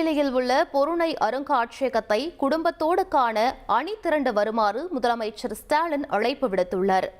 திருநெல்வேலியில் உள்ள பொருணை அருங்காட்சியகத்தை குடும்பத்தோடு காண அணி திரண்டு வருமாறு முதலமைச்சர் ஸ்டாலின் அழைப்பு விடுத்துள்ளார்.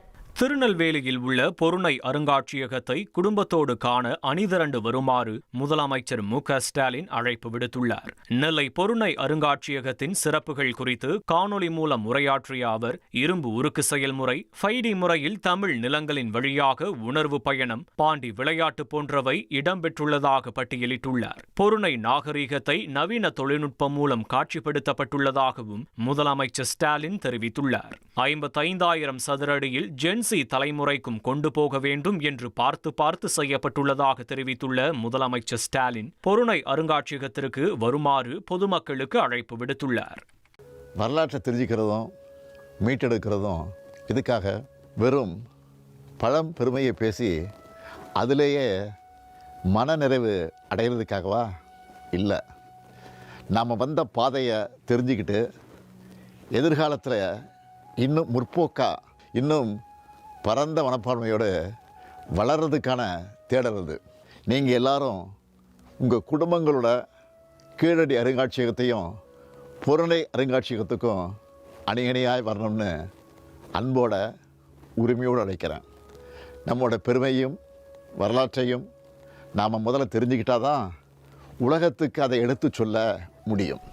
திருநெல்வேலியில் உள்ள பொருணை அருங்காட்சியகத்தை குடும்பத்தோடு காண அணிதிரண்டு வருமாறு முதலமைச்சர் மு.க.ஸ்டாலின் அழைப்பு விடுத்துள்ளார். நெல்லை பொருணை அருங்காட்சியகத்தின் சிறப்புகள் குறித்து காணொலி மூலம் உரையாற்றிய அவர், இரும்பு உருக்கு செயல்முறை, 5D முறையில் தமிழ் நிலங்களின் வழியாக உணர்வு பயணம், பாண்டி விளையாட்டு போன்றவை இடம்பெற்றுள்ளதாக பட்டியலிட்டுள்ளார். பொருணை நாகரீகத்தை நவீன தொழில்நுட்பம் மூலம் காட்சிப்படுத்தப்பட்டுள்ளதாகவும் முதலமைச்சர் ஸ்டாலின் தெரிவித்துள்ளார். 55,000 சதுர அடியில் ஜென்சி தலைமுறைக்கும் கொண்டு போக வேண்டும் என்று பார்த்து செய்யப்பட்டுள்ளதாக தெரிவித்துள்ள முதலமைச்சர் ஸ்டாலின் பொருணை அருங்காட்சியகத்திற்கு வருமாறு பொதுமக்களுக்கு அழைப்பு விடுத்துள்ளார். வரலாற்றை தெரிஞ்சுக்கிறதும் மீட்டெடுக்கிறதும் இதுக்காக வெறும் பழம் பெருமையை பேசி அதிலேயே மனநிறைவு அடைகிறதுக்காகவா? இல்லை. நாம் வந்த பாதையை தெரிஞ்சுக்கிட்டு எதிர்காலத்தில் இன்னும் முற்போக்கா, இன்னும் பரந்த மனப்பான்மையோடு வளர்கிறதுக்கான தேடல் இது. நீங்கள் எல்லாரும் உங்கள் குடும்பங்களோட கீழடி அருங்காட்சியகத்தையும் பொருணை அருங்காட்சியகத்துக்கும் அணியணியாய் வரணும்னு அன்போட உரிமையோடு அழைக்கிறேன். நம்மளோட பெருமையும் வரலாற்றையும் நாம் முதல்ல தெரிஞ்சுக்கிட்டாதான் உலகத்துக்கு அதை எடுத்து சொல்ல முடியும்.